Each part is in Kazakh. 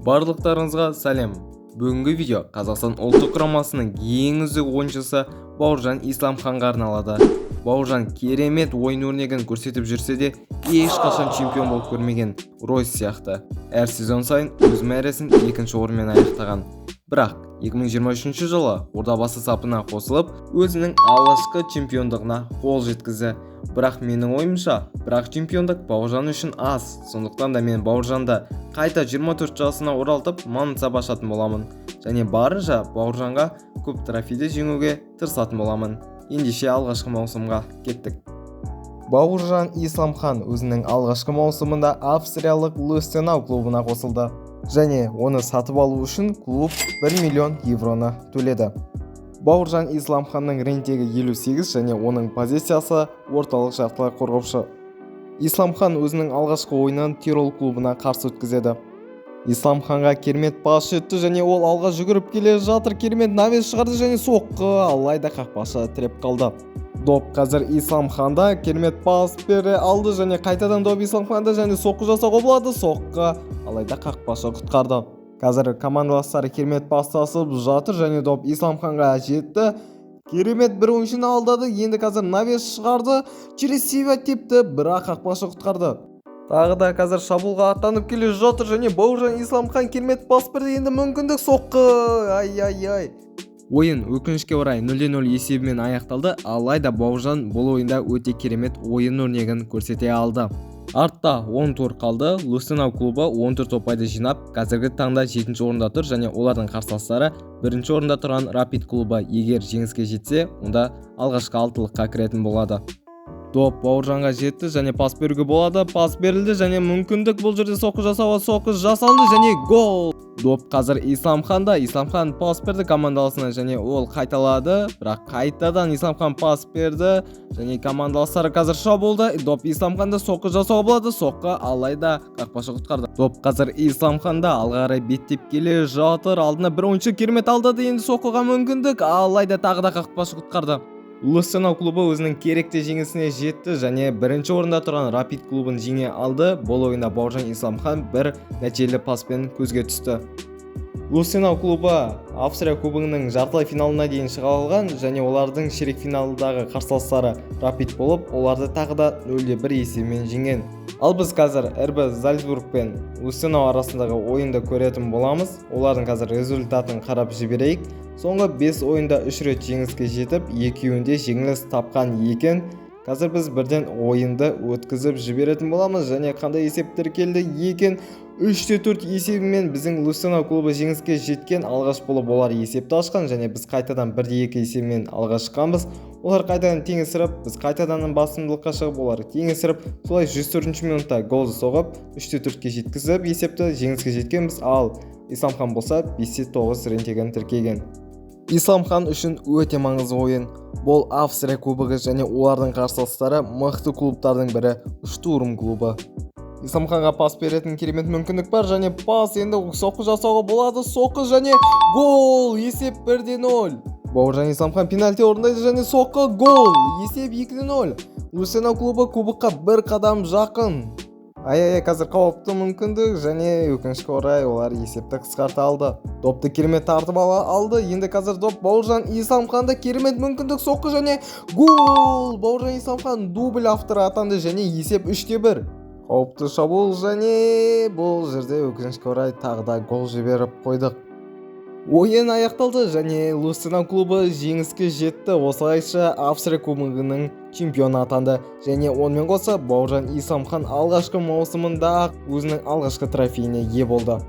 Барлықтарыңызға сәлем. Бүгінгі видео Қазақстан ұлттық құрамасының ең үздік ойыншысы Бауыржан Исламханға арналады. Бауыржан керемет ойын өрнегін көрсетіп жүрсе де, ешқашан чемпион болып көрмеген Ройс сияқты. Әр сезон сайын өз мәресін екінші орынмен аяқтаған. Бірақ 2023 жылы ордабасы сапына қосылып, өзінің алғашқы чемпиондығына қол жеткізді. Бірақ менің ойымша, чемпиондық Бауыржан үшін аз. Сондықтан да мен Бауыржанды қайта 24 жасына оралтып мансап ашатын боламын. Және барынша Бауыржанға көп трофейді жеңуге тырысатын боламын. Ендеше алғашқы маусымға кеттік. Бауыржан Исламхан өзінің алғашқы маусымында австриялық Лустенау клубына қосылды. Және оны сатып алу үшін клуб 1 миллион евроны төледі. Бауыржан Исламханның реңтегі 58 және оның позициясы орталық жартылай қорғаушы. Исламхан өзінің алғашқы ойынын Тирол клубына қарсы өткізеді. Исламханға керемет пас жетті және ол алға жүгіріп келе жатыр. Керемет навес шығарды және соққы, алайда қақпашы тіреп қалды. Доп қазір Исламханда, керемет пас бере алды және қайтадан доп Исламханда және соққы жасауға болады. Соққы, алайда қақпашы құтқарды. Қазір командаластары керемет пастасып жатыр және доп Исламханға жетті. Керемет бір ойыншыны алдады. Енді қазір навес шығарды. Через себя тепті, бірақ қақпашы құтқарды. Тағы да қазір шабуылға аттанып келе жатыр және Бауыржан Исламхан керемет пас берді. Енді мүмкіндік, соққы. Ай. Ойын өкінішке орай 0-0 есебімен аяқталды, алайда Бауыржан бұл ойында өте керемет ойын өрнегін көрсете алды. Артта 10 тур қалды. Лустенау клубы 14 ұпайды жинап, қазіргі таңда 7-ші орында тұр және олардың қарсыластары 1-ші орында тұрған Рапид клубы. Егер жеңіске жетсе, онда алғашқы 6-лыққа кіретін болады. Доп Бауыржанға жетті және пас беруге болады. Пас берілді және мүмкіндік, бұл жерде соққы жасауға, соққы жасалды және гол. Доп қазір Исламханда. Исламхан пас берді командаласына және ол қайталады. Бірақ қайтадан Исламхан пас берді және командаластары қазір шабуылда. Доп Исламханда, соққы жасауға болады. Соққы, алайда қақпашы құтқарды. Доп қазір Исламханда, алға қарай беттеп келе жатыр. Алдына бір ойыншы керемет алдады. Енді соққыға мүмкіндік, алайда тағы да қақпашы құтқарды. Лустенау клубы өзінің керекті жеңісіне жетті және 1-ші орында тұрған Рапид клубын жеңе алды. Бұл ойында Бауыржан Исламхан бір нәтижелі паспен көзге түсті. Лустенау клубы Австрия кубогының жартылай финалына дейін шыға алған және олардың ширек финалдағы қарсыластары Рапид болып, оларды тағы да 0-1 есебімен жеңген. Ал біз қазір РБ Зальцбург пен Лустенау арасындағы ойынды көретін боламыз. Олардың қазір результатын қарап жіберейік. Соңғы 5 ойында 3 рет жеңіске жетіп, екеуінде жеңіліс тапқан екен. Қазір біз бірден ойынды өткізіп жіберетін боламыз және қандай есеп тіркелді екен. 3-4 есебімен біздің Лустенау клубы жеңіске жеткен. Алғаш болып олар есепті ашқан және біз қайтадан 1-2 есебімен алға шыққанбыз. Олар қайтадан теңесіріп, біз қайтадан басымдылыққа шығып, олар теңесіріп, солай 104-ші минутта голды соғып, 3-4-ке жеткізіп, есепті жеңіске жеткенбіз. Ал Исламхан болса 5-9 рентеген тіркеген. Исламхан үшін өте маңызды ойын. Бұл Австрия кубогы және олардың қарсыластары мықты клубтардың бірі Штурм клубы. Исламханға пас беретін керемет мүмкіндік бар және пас, енді соққы жасауға болады. Соққы және гол. Есеп 1-0. Бауыржан Исламхан пенальти орындайды және соққы, гол. Есеп 2-0. Лустенау клубы кубокқа бір қадам жақын. Қазір қауіпті мүмкіндік және өкінішке орай олар есепті қысқарта алды. Допты керемет тартып алды. Енді қазір доп Бауыржан Исламханда, керемет мүмкіндік, соққы және гол. Бауыржан Исламхан дубль авторы атанды және есеп 3-1. Қауіпті шабуыл және бұл жерде өкінішке орай тағы да гол жіберіп қойдық. Ойын аяқталды және Лустенау клубы жеңіске жетті. Осылайша Австрия кубогының чемпионы атанды және онымен қоса Бауыржан Исламхан алғашқы маусымында өзінің алғашқы трофейіне ие болды.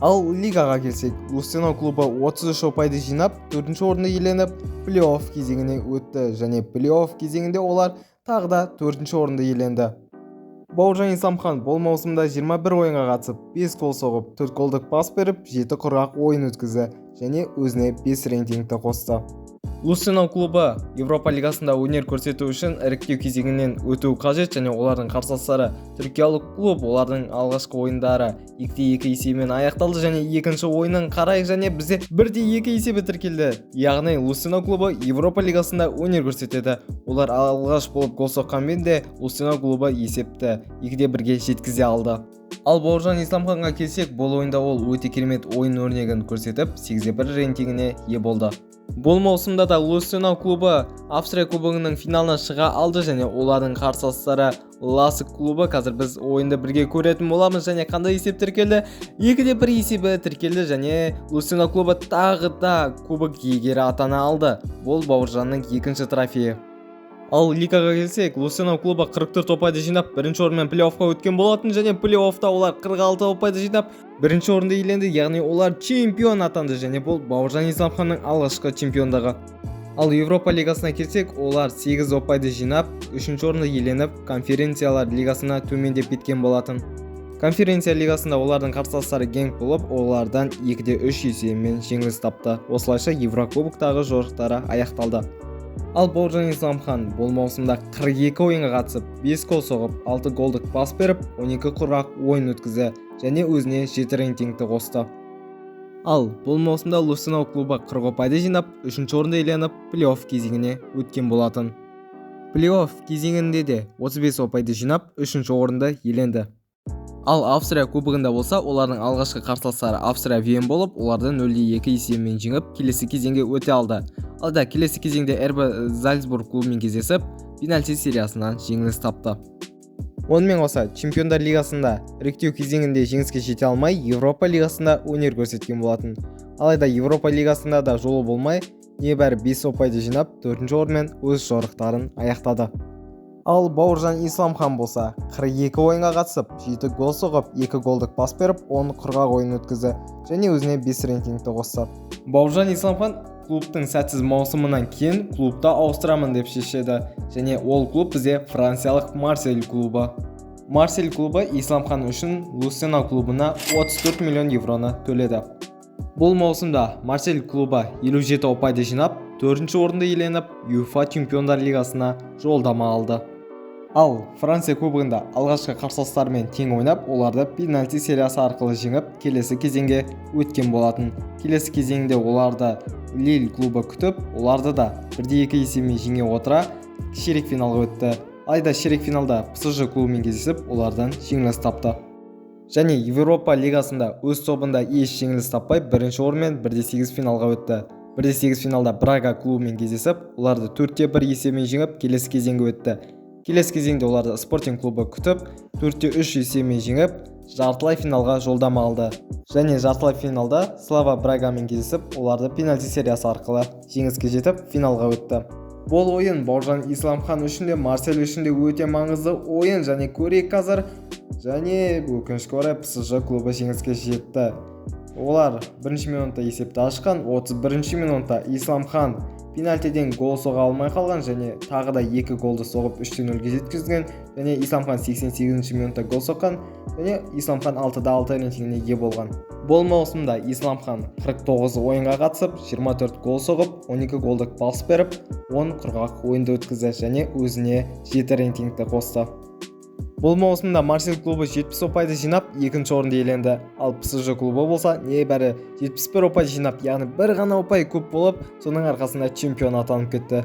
Ал лигаға келсек, Лустенау клубы 33 ұпайды жинап, 4-ші орынды иеленіп, плей-офф кезеңіне өтті және плей-офф кезеңінде олар тағы да 4-ші орынды иеленді. Бауыржан Исламхан бұл маусымда 21 ойынға қатысып, 5 гол соғып, 4 голдық пас беріп, 7 құрғақ ойын өткізді және өзіне 5 рейтингті қосты. Лустенау клубы Европа лигасында өнер көрсету үшін іріктеу кезеңінен өтуі қажет және олардың қарсыластары түркиялық клуб. Олардың алғашқы ойындары 2-2 есебімен аяқталды және екінші ойынын қарайық және бізде 1-2 есебі тіркелді. Яғни Лустенау клубы Европа лигасында өнер көрсетеді. Олар алғаш болып гол соққанмен де Лустенау клубы есепті 2-1-ге жеткізе алды. Ал Бауыржан Исламханға келсек, бұл ойында ол өте керемет ойын өрнегін көрсетіп, 8-1 рейтингіне ие болды. Бұл маусымда да Лусенау клубы Австрия кубогының финалына шыға алды және олардың қарсыластары Ласк клубы. Қазір біз ойынды бірге көретін боламыз және қандай есеп тіркелді? 2-1 есебі тіркелді және Лусенау клубы тағы да кубок иегері атана алды. Бұл Бауыржанның екінші трофейі. Ал лигаға келсек, Лусенау клубы 44 ұпайды жинап, бірінші орынмен плей-оффқа өткен болатын және плей-оффта олар 46 ұпайды жинап, бірінші орынды иеленді, яғни олар чемпион атанды және бұл Бауыржан Исламханның алғашқы чемпиондығы. Ал Европа лигасына келсек, олар 8 ұпайды жинап, үшінші орынды иеленіп, конференциялар лигасына төмендеп кеткен болатын. Конференция лигасында олардың қарсыластары Генк болып, олардан 2-3 есебімен жеңіліс тапты. Осылайша Еврокубоктағы жорықтары аяқталды. Ал Бауыржан Исламхан бұл маусымда 42 ойынға қатысып, 5 гол соғып, 6 голдық пас беріп, 12 құрғақ ойын өткізді және өзіне 7 рейтингті қосты. Ал бұл маусымда Лусенау клубы 40 ұпайды жинап, 3-ші орынды иеленіп, плей-офф кезеңіне өткен болатын. Плей-офф кезеңінде де 35 ұпайды жинап, 3-ші орынды иеленді. Ал Австрия кубогында болса, олардың алғашқы қарсыластары Австрия Вен болып, оларды 0-2 есебімен жеңіп, келесі кезеңге өте алды. Алайда келесі кезеңде РБ Зальцбург клубымен кездесіп, пенальти сериясынан жеңіліс тапты. Онымен қоса, Чемпиондар лигасында іріктеу кезеңінде жеңіске жете алмай, Европа лигасында өнер көрсеткен болатын. Алайда Европа лигасында да жолы болмай, небәрі 5 ұпайды жинап, 4-ші орынмен өз жорықтарын аяқтады. Ал Бауыржан Исламхан болса, 42 ойынға қатысып, 7 гол соғып, 2 голдық пас беріп, 10 құрғақ ойын өткізді және өзіне 5 рейтингті қосты. Бауыржан Исламхан клубтың сәтсіз маусымынан кейін клубта ауыстырамын деп шешеді және ол клуб бізде франциялық Марсель клубы. Марсель клубы Исламхан үшін Лусенау клубына 34 миллион евроны төледі. Бұл маусымда Марсель клубы 57 ұпайды жинап, 4-ші орынды иеленіп, ЮЕФА Чемпиондар лигасына жолдама алды. Ал Франция кубогында алғашқы қарсыластармен тең ойнап, оларды пенальти сериясы арқылы жеңіп, келесі кезеңге өткен болатын. Келесі кезеңде оларды Лиль клубы күтіп, оларды да 1-2 есебімен жеңе отыра ширек финалға өтті. Алайда ширек финалда ПСЖ клубымен кездесіп, олардан жеңіліс тапты. Және Европа лигасында өз тобында еш жеңіліс таппай, бірінші орынмен 1-8 финалға өтті. 1-8 финалда Брага клубымен кездесіп, оларды 4-1 есебімен жеңіп, келесі кезеңге өтті. Келесі кезеңде оларды Спортинг клубы күтіп, 4-3 есебімен жеңіп, жартылай финалға жолдама алды. Және жартылай финалда Слава Брагамен кездесіп, оларды пенальти сериясы арқылы жеңіске жетіп, финалға өтті. Бұл ойын Бауыржан Исламхан үшін де, Марсель үшін де өте маңызды ойын және көрейік қазір. Және өкінішке орай ПСЖ клубы жеңіске жетті. Олар бірінші минутта есепті ашқан, 31-ші минутта Исламхан пенальтиден гол соға алмай қалған және тағы да 2 голды соғып 3-0-ге жеткізген және Исламхан 88-ші минутта гол соққан және Исламхан 6-6 рейтингіне ие болған. Бұл маусымда Исламхан 49 ойынға қатысып, 24 гол соғып, 12 голдық пас беріп, 10 құрғақ ойынды өткізді және өзіне 7 рейтингті қосты. Бұл маусымда Марсель клубы 70 ұпайды жинап, 2-ші орынды иеленді. Ал ПСЖ клубы болса, небәрі 71 ұпай жинап, яғни бір ғана ұпай көп болып, соның арқасында чемпион атанып кетті.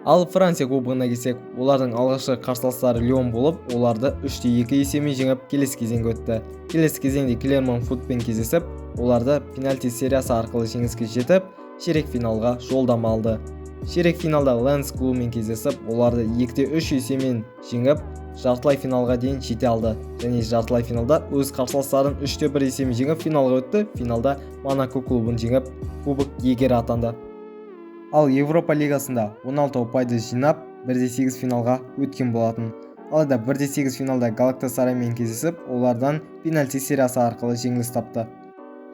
Ал Франция кубогына келсек, олардың алғашқы қарсыластары Лион болып, оларды 3-2 есебімен жеңіп, келесі кезеңге өтті. Келесі кезеңде Клермон Футпен кездесіп, оларды пенальти сериясы арқылы жеңіске жетіп, ширек финалға жолдама алды. Ширек финалда Лэнс клубымен кездесіп, оларды 2-3 есебімен жеңіп, жартылай финалға дейін жете алды және жартылай финалда өз қарсыластарын 3-1 есебімен жеңіп финалға өтті. Финалда Монако клубын жеңіп, кубок иегері атанды. Ал Европа лигасында 16 ұпайды жинап, 1-8 финалға өткен болатын. Алайда 1-8 финалда Галактасараймен кездесіп, олардан пенальти сериясы арқылы жеңіліс тапты.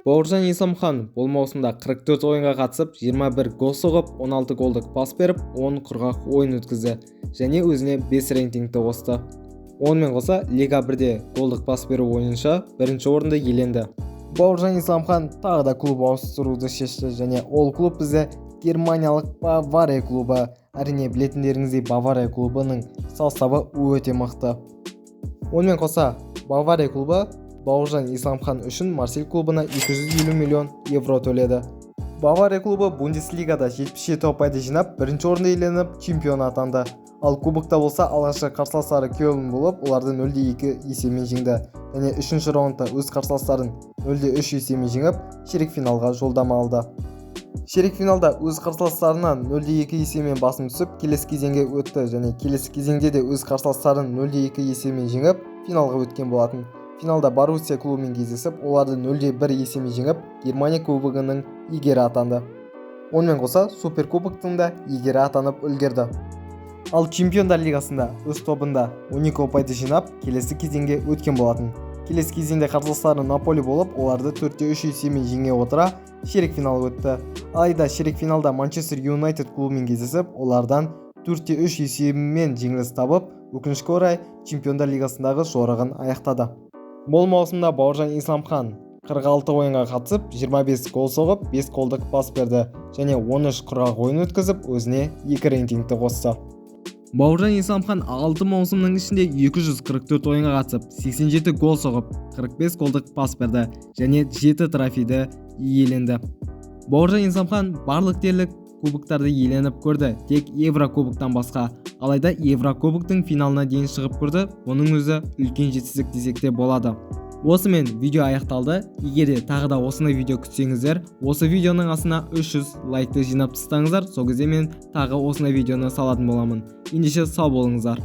Бауыржан Исламхан бұл маусымда 44 ойынға қатысып, 21 гол соғып, 16 голдық пас беріп, 10 құрғақ ойын өткізді және өзіне 5 рейтингті қосты. Онымен қоса, Лига 1-де голдық пас беру ойынша бірінші орынды иеленді. Бауыржан Исламхан тағы да клуб ауыстыруды шешті және ол клуб бізде германиялық Бавария клубы. Әрине білетіндеріңіздей Бавария клубының составы өте мықты. Онымен қоса, Бавария клубы Бауыржан Исламхан үшін Марсель клубына 250 миллион евро төледі. Бавария клубы Бундеслигада 77 ұпайды жинап, бірінші орынды иеленіп, чемпион атанды. Ал кубокта болса алғашқы қарсыластары Кёлн болып, оларды 0-2 есебімен жеңді. Және 3-ші раундта өз қарсыластарын 0-3 есебімен жеңіп, ширек финалға жолдама алды. Ширек финалда өз қарсыластарынан 0-2 есебімен басым түсіп, келесі кезеңге өтті және келесі кезеңде де өз қарсыластарын 0-2 есебімен жеңіп, финалға өткен болатын. Финалда Боруссия клубымен кездесіп, оларды 0-1 есебімен жеңіп, Германия кубогының иегері атанды. Онымен қоса Суперкубоктың да иегері атанып үлгерді. Ал Чемпиондар лигасында өз тобында 12 ұпайды жинап, келесі кезеңге өткен болатын. Келесі кезеңде қарсыластары Наполи болып, оларды 4-3 есебімен жеңе отыра, ширек финалға өтті. Алайда ширек финалда Манчестер Юнайтед клубымен кездесіп, олардан 4-3 есебімен жеңіліс табып, өкінішке орай Чемпиондар лигасындағы жорығын аяқтады. Бұл маусымда Бауыржан Исламхан 46 ойынға қатысып, 25 гол соғып, 5 голдық пас берді және 13 құрғақ ойын өткізіп, өзіне 2 рейтингті қосты. Бауыржан Исламхан 6 маусымның ішінде 244 ойынға қатысып, 87 гол соғып, 45 голдық пас берді және 7 трофейді иеленді. Бауыржан Исламхан барлық дерлік кубоктарды иеленіп көрді, тек Еврокубоктан басқа. Алайда Еврокубоктың финалына дейін шығып көрді, оның өзі үлкен жетістік десек те болады. Осымен видео аяқталды. Егер де тағы да осындай видео күтсеңіздер, осы видеоның астына 300 лайкты жинап тастаңыздар, сол кезде мен тағы осындай видеоны салатын боламын. Ендеше сау болыңыздар.